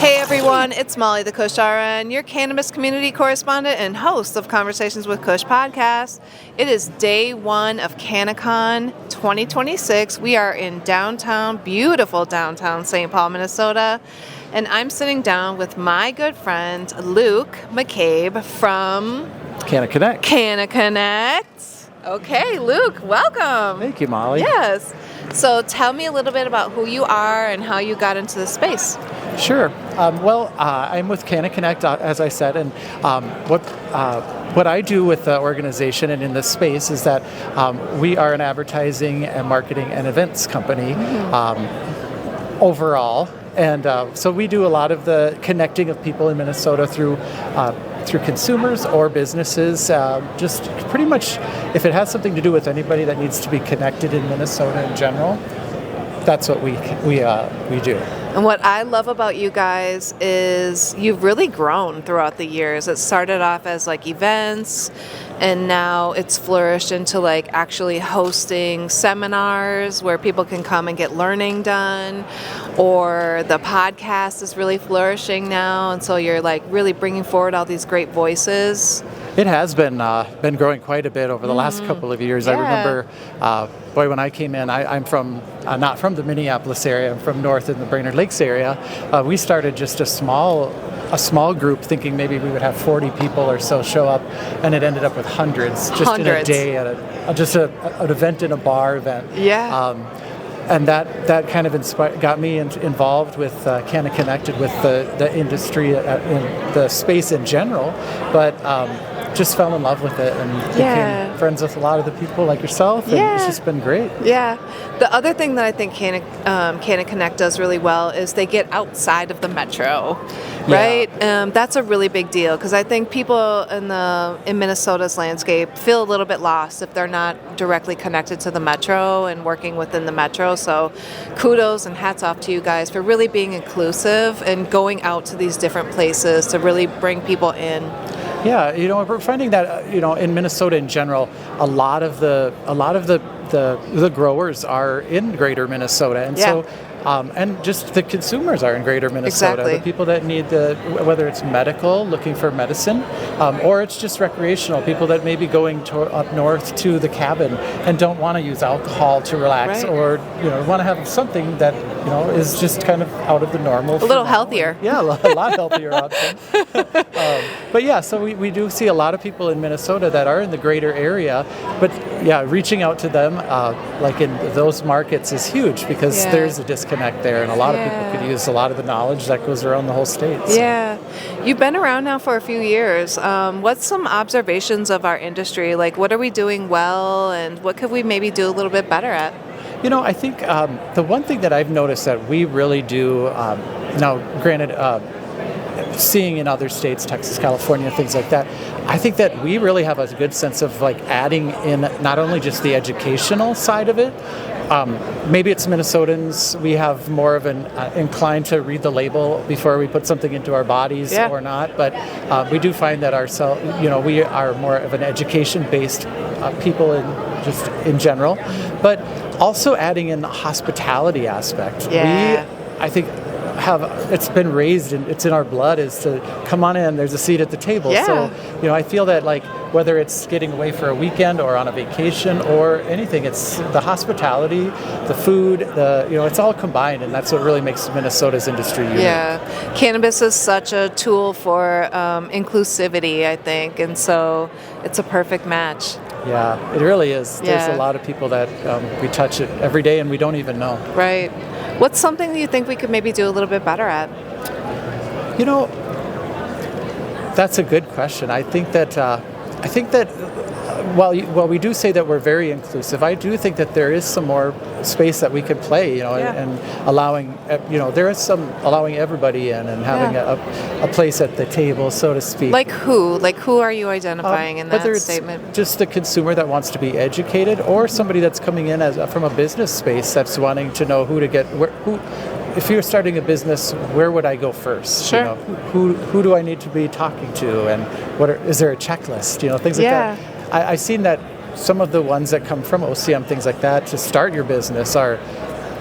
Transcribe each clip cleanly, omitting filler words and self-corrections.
Hey everyone, it's Molly the Kush RN, your cannabis community correspondent and host of Conversations with Kush podcast. It is day one of CannaCon 2026. We are in beautiful downtown St. Paul, Minnesota, and I'm sitting down with my good friend Luke McCabe from Canna Connect. Canna Connect. Okay, Luke, welcome. Thank you, Molly. Yes. So tell me a little bit about who you are and how you got into the space. Sure. I'm with Canna Connect, as I said, and what I do with the organization and in this space is that we are an advertising and marketing and events company overall. And so we do a lot of the connecting of people in Minnesota through consumers or businesses. Just pretty much, if it has something to do with anybody that needs to be connected in Minnesota in general, that's what we do. And what I love about you guys is you've really grown throughout the years. It started off as like events, and now it's flourished into like actually hosting seminars where people can come and get learning done, or the podcast is really flourishing now, and so you're like really bringing forward all these great voices. It has been growing quite a bit over the last couple of years. Yeah. I remember, when I came in, I'm from not from the Minneapolis area. I'm from north in the Brainerd Lakes area. We started just a small group, thinking maybe we would have 40 people or so show up, and it ended up with hundreds in a day at an event in a bar event. Yeah. And that kind of got me involved with Canna Connected with the industry in the space in general, but just fell in love with it and became friends with a lot of the people like yourself, and it's just been great. Yeah. The other thing that I think Canna Connect does really well is they get outside of the metro, right? That's a really big deal because I think people in Minnesota's landscape feel a little bit lost if they're not directly connected to the metro and working within the metro. So kudos and hats off to you guys for really being inclusive and going out to these different places to really bring people in. Yeah, we're finding that in Minnesota in general, a lot of the growers are in Greater Minnesota, and so and just the consumers are in Greater Minnesota. Exactly. The people that need whether it's medical, looking for medicine, or it's just recreational. People that may be going up north to the cabin and don't want to use alcohol to relax, or want to have something that is just kind of out of the normal. A little healthier. Yeah, a lot healthier option. But yeah, so we do see a lot of people in Minnesota that are in the greater area, but reaching out to them, like in those markets, is huge because there's a disconnect there, and a lot of people could use a lot of the knowledge that goes around the whole state. So. Yeah, you've been around now for a few years. What's some observations of our industry? Like, what are we doing well, and what could we maybe do a little bit better at? I think the one thing that I've noticed that we really do, now granted, seeing in other states, Texas, California, things like that, I think that we really have a good sense of like adding in not only just the educational side of it. Maybe it's Minnesotans, we have more of an inclined to read the label before we put something into our bodies or not, but we do find that we are more of an education-based people in general, but also adding in the hospitality aspect. I think it's been raised and it's in our blood is to come on in, there's a seat at the table. So I feel that like whether it's getting away for a weekend or on a vacation or anything, it's the hospitality, the food, it's all combined, and that's what really makes Minnesota's industry unique. Cannabis is such a tool for inclusivity, I think, and so it's a perfect match. It really is. There's a lot of people that we touch it every day and we don't even know. Right. What's something that you think we could maybe do a little bit better at? That's a good question. I think that while we do say that we're very inclusive, I do think that there is some more space that we could play, and allowing, there is some allowing everybody in and having a place at the table, so to speak. Like who? Like who are you identifying in that whether it's statement? Just the consumer that wants to be educated, or somebody that's coming in from a business space that's wanting to know who to get, if you're starting a business, where would I go first? Sure. Who do I need to be talking to, and is there a checklist? Things like that. I've seen that some of the ones that come from OCM, things like that, to start your business are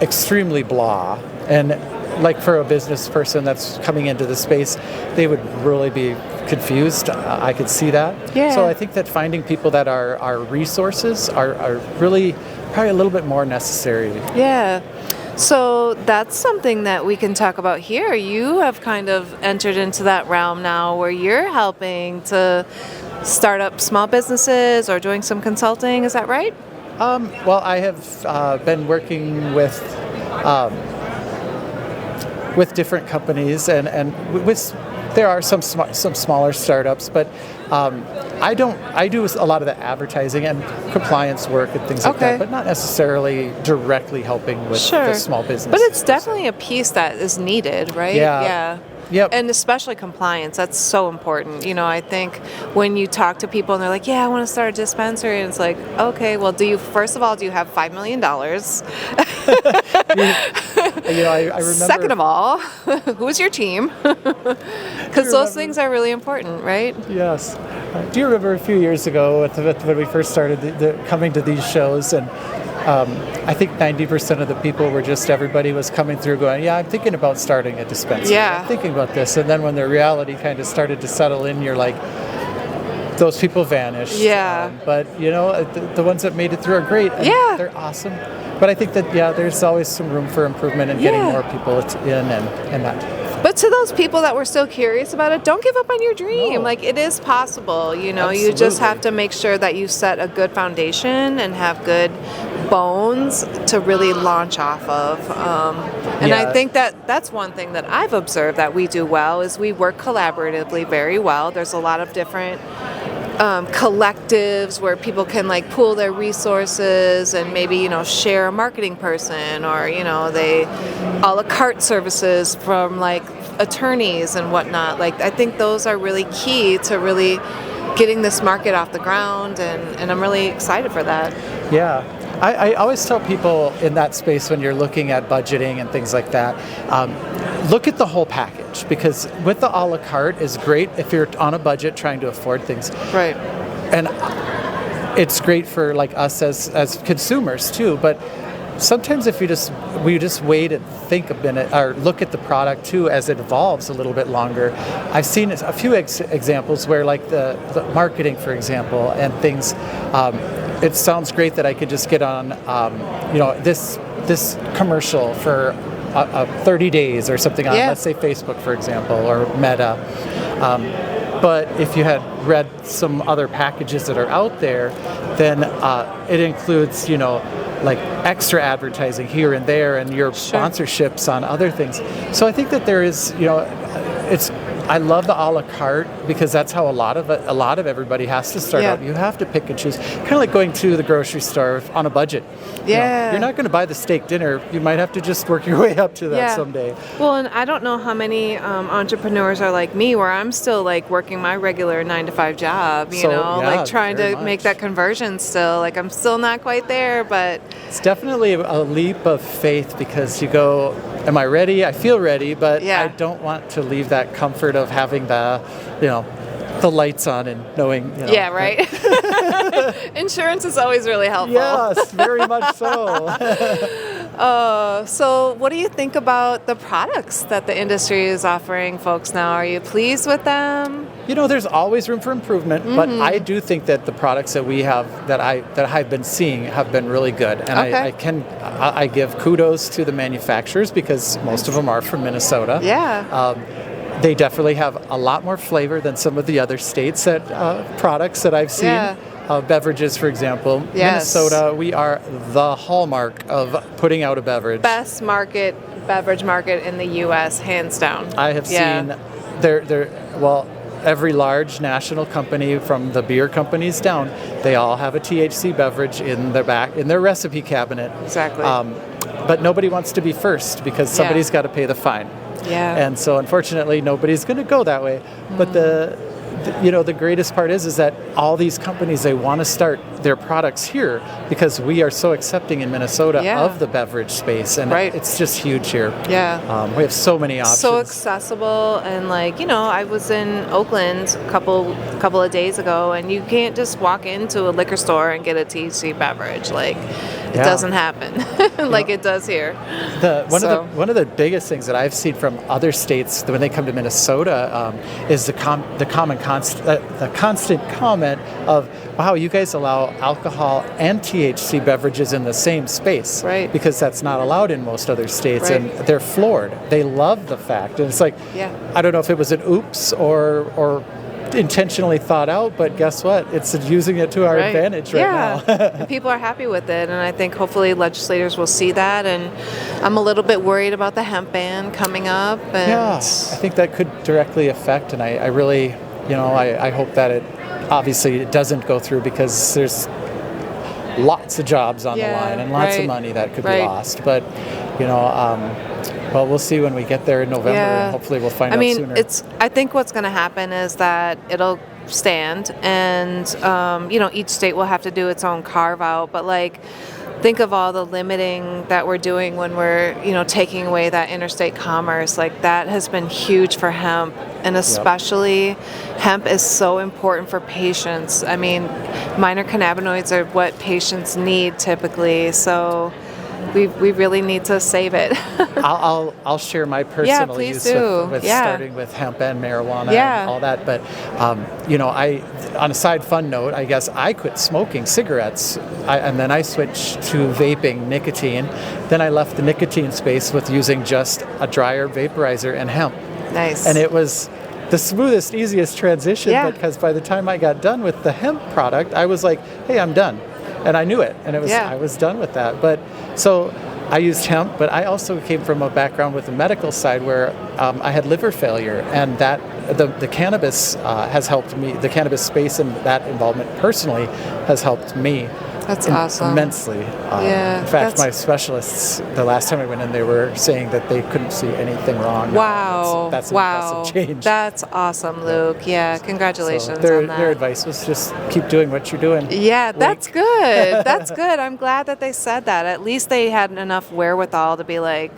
extremely blah, and like for a business person that's coming into the space, they would really be confused. I could see that. Yeah. So I think that finding people that are resources are really probably a little bit more necessary. Yeah. So that's something that we can talk about here. You have kind of entered into that realm now where you're helping to start up small businesses or doing some consulting. Is that right? Well, I have been working with different companies, and with there are some smaller startups, but I do a lot of the advertising and compliance work and things like that, but not necessarily directly helping with the small business. But it's definitely a piece that is needed, right? Yeah. Yep. And especially compliance, that's so important. You know, I think when you talk to people and they're like, yeah, I want to start a dispensary, and it's like, okay, well, first of all, do you have $5 million? I remember. Second of all, who's your team? Because those things are really important, right? Yes. Do you remember a few years ago when we first started coming to these shows, and I think 90% of the people everybody was coming through going, yeah, I'm thinking about starting a dispensary. Yeah. I'm thinking about this. And then when the reality kind of started to settle in, you're like, those people vanished. Yeah. But, the ones that made it through are great. And they're awesome. But I think that, there's always some room for improvement and getting more people in and that. But to those people that were still curious about it, don't give up on your dream. No. Like, it is possible. You Absolutely. just have to make sure that you set a good foundation and have good bones to really launch off of. And I think that's one thing that I've observed that we do well is we work collaboratively very well. There's a lot of different collectives where people can like pool their resources and maybe share a marketing person, or they a la carte services from like attorneys and whatnot. Like, I think those are really key to really getting this market off the ground, and I'm really excited for that. Yeah. I always tell people in that space when you're looking at budgeting and things like that, look at the whole package, because with the a la carte is great if you're on a budget trying to afford things. Right. And it's great for like us as consumers too, but sometimes if we just wait and think a minute or look at the product too as it evolves a little bit longer. I've seen a few examples where like the marketing, for example, and things, it sounds great that I could just get on this commercial for 30 days or something on, let's say Facebook, for example, or Meta. But if you had read some other packages that are out there, then it includes, like extra advertising here and there, and your sponsorships on other things. So I think that there is, I love the a la carte because that's how a lot of everybody has to start out. You have to pick and choose, kind of like going to the grocery store on a budget. Yeah. You're not going to buy the steak dinner. You might have to just work your way up to that someday. Well, and I don't know how many entrepreneurs are like me, where I'm still like working my regular 9-to-5 job, like trying to make that conversion still. Like, I'm still not quite there, but it's definitely a leap of faith, because you go, am I ready? I feel ready, but I don't want to leave that comfort of having the lights on and knowing. Yeah, right. Insurance is always really helpful. Yes, very much so. So what do you think about the products that the industry is offering folks now? Are you pleased with them? There's always room for improvement, but I do think that the products that we have that I've been seeing have been really good, and I give kudos to the manufacturers, because most of them are from Minnesota. Yeah. They definitely have a lot more flavor than some of the other states that products that I've seen. Yeah. Beverages, for example. Yes. Minnesota, we are the hallmark of putting out a beverage. Best beverage market in the U.S., hands down. I have seen every large national company, from the beer companies down, they all have a THC beverage in their recipe cabinet. Exactly. But nobody wants to be first, because somebody's got to pay the fine. Yeah. And so unfortunately nobody's going to go that way. But the greatest part is that all these companies, they want to start their products here because we are so accepting in Minnesota of the beverage space, and it's just huge here. Yeah. We have so many options. So accessible, and I was in Oakland a couple of days ago, and you can't just walk into a liquor store and get a THC beverage. Like, it doesn't happen like it does here. One of the biggest things that I've seen from other states when they come to Minnesota is the constant comment of, wow, you guys allow alcohol and THC beverages in the same space, right? Because that's not allowed in most other states, right. And they're floored. They love the fact, and it's like, I don't know if it was an oops or intentionally thought out, but guess what? It's using it to our advantage right now. And people are happy with it, and I think hopefully legislators will see that. And I'm a little bit worried about the hemp ban coming up. And I think that could directly affect, and I really, I hope that it doesn't go through, because there's lots of jobs on the line and lots of money that could be lost. But well, we'll see when we get there in November, and hopefully we'll find out sooner. I think what's going to happen is that it'll stand, and each state will have to do its own carve out. But think of all the limiting that we're doing when we're taking away that interstate commerce. That has been huge for hemp, and especially hemp is so important for patients. I mean, minor cannabinoids are what patients need typically, so we really need to save it. I'll share my personal use with starting with hemp and marijuana and all that. But on a side fun note, I guess I quit smoking cigarettes, and then I switched to vaping nicotine. Then I left the nicotine space with using just a dryer vaporizer and hemp. Nice. And it was the smoothest, easiest transition, because by the time I got done with the hemp product, I was like, hey, I'm done. And I knew it, and I was done with that. But so I used hemp, but I also came from a background with the medical side where I had liver failure, and that the cannabis has helped me. The cannabis space and that involvement personally has helped me. That's awesome. Immensely. In fact, my specialists, the last time I went in, they were saying that they couldn't see anything wrong. Wow. That's an impressive change. That's awesome, Luke. Yeah, congratulations on that. Their advice was just keep doing what you're doing. Yeah, that's good. That's good. I'm glad that they said that. At least they had enough wherewithal to be like,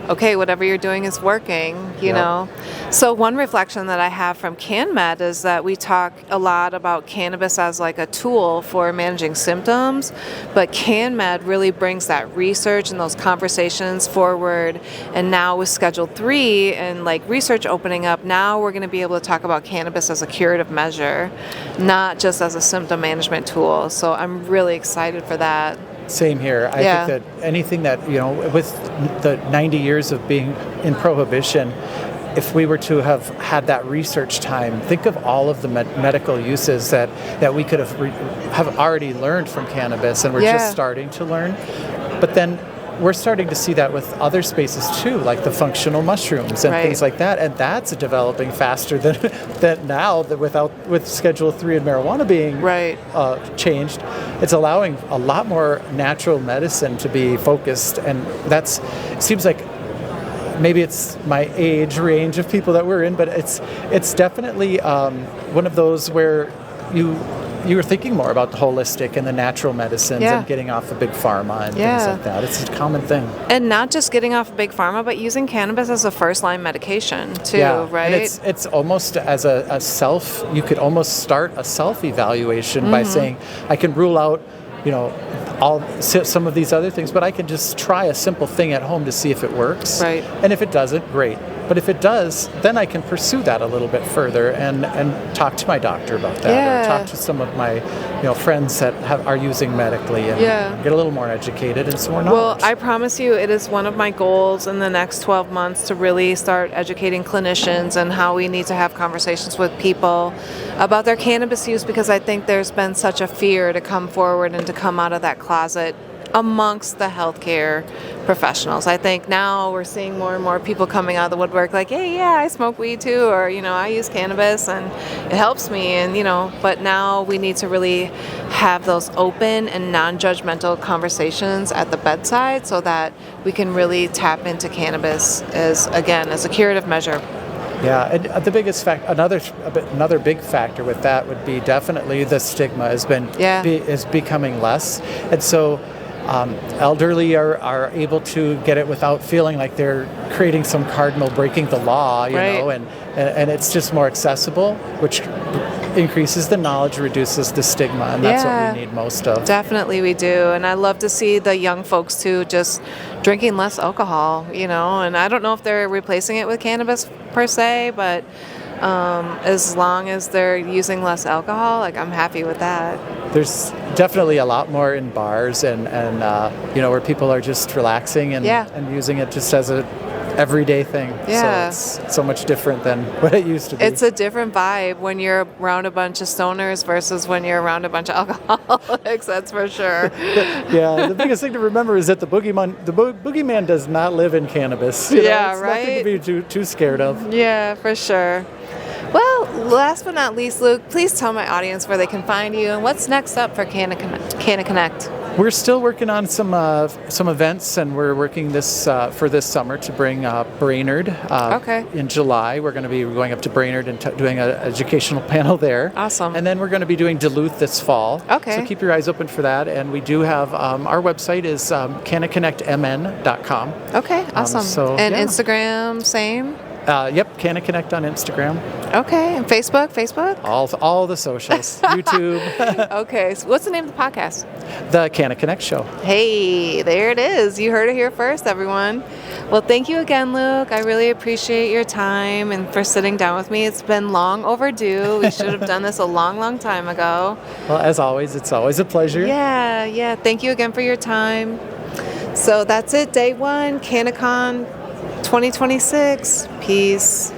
okay, whatever you're doing is working, you know. So one reflection that I have from CanMed is that we talk a lot about cannabis as a tool for managing symptoms, but CanMed really brings that research and those conversations forward. And now with Schedule 3 and research opening up, now we're going to be able to talk about cannabis as a curative measure, not just as a symptom management tool. So I'm really excited for that. Same here. I think that anything that, with the 90 years of being in prohibition, if we were to have had that research time, think of all of the medical uses that we could have already learned from cannabis, and we're just starting to learn. But then we're starting to see that with other spaces too, like the functional mushrooms and things like that, and that's developing faster than now. With Schedule 3 and marijuana being changed, it's allowing a lot more natural medicine to be focused, and it seems like maybe it's my age range of people that we're in, but it's definitely one of those where you were thinking more about the holistic and the natural medicines and getting off of big pharma and things like that. It's a common thing. And not just getting off of big pharma, but using cannabis as a first-line medication too, right? And it's almost as a self, you could almost start a self-evaluation by saying, I can rule out, some of these other things, but I can just try a simple thing at home to see if it works. Right. And if it doesn't, great. But if it does, then I can pursue that a little bit further and talk to my doctor about that, or talk to some of my friends that are using medically, and get a little more educated and some more knowledge. Well, I promise you, it is one of my goals in the next 12 months to really start educating clinicians and how we need to have conversations with people about their cannabis use, because I think there's been such a fear to come forward and to come out of that closet amongst the healthcare professionals. I think now we're seeing more and more people coming out of the woodwork like, hey, I smoke weed too, or, I use cannabis and it helps me, and, but now we need to really have those open and non-judgmental conversations at the bedside so that we can really tap into cannabis as a curative measure. Yeah, and the biggest another big factor with that would be definitely the stigma is becoming less, and so elderly are able to get it without feeling like they're creating some cardinal breaking the law, you know, and it's just more accessible, which increases the knowledge, reduces the stigma, and that's Yeah. what we need most of. Definitely we do. And I love to see the young folks too just drinking less alcohol, and I don't know if they're replacing it with cannabis per se, but as long as they're using less alcohol, like I'm happy with that. There's definitely a lot more in bars and where people are just relaxing and, Yeah. and using it just as a everyday thing. Yeah. So it's so much different than what it used to be. It's a different vibe when you're around a bunch of stoners versus when you're around a bunch of alcoholics, that's for sure. Yeah, the biggest thing to remember is that the boogeyman does not live in cannabis. Yeah, it's right? nothing to be too scared of. Yeah, for sure. Well, last but not least, Luke, please tell my audience where they can find you and what's next up for Canna Connect. We're still working on some events, and we're working for this summer to bring Brainerd. Okay. In July, we're going to be going up to Brainerd and doing an educational panel there. Awesome. And then we're going to be doing Duluth this fall. Okay. So keep your eyes open for that. And we do have our website is CannaConnectMN.com. Okay, awesome. And yeah. Instagram, same? Yep, Canna Connect on Instagram. Okay, and Facebook? All the socials, YouTube. Okay, so what's the name of the podcast? The Canna Connect Show. Hey, there it is. You heard it here first, everyone. Well, thank you again, Luke. I really appreciate your time and for sitting down with me. It's been long overdue. We should have done this a long, long time ago. Well, as always, it's always a pleasure. Yeah. Thank you again for your time. So that's it, day one, CannaCon 2026. Peace.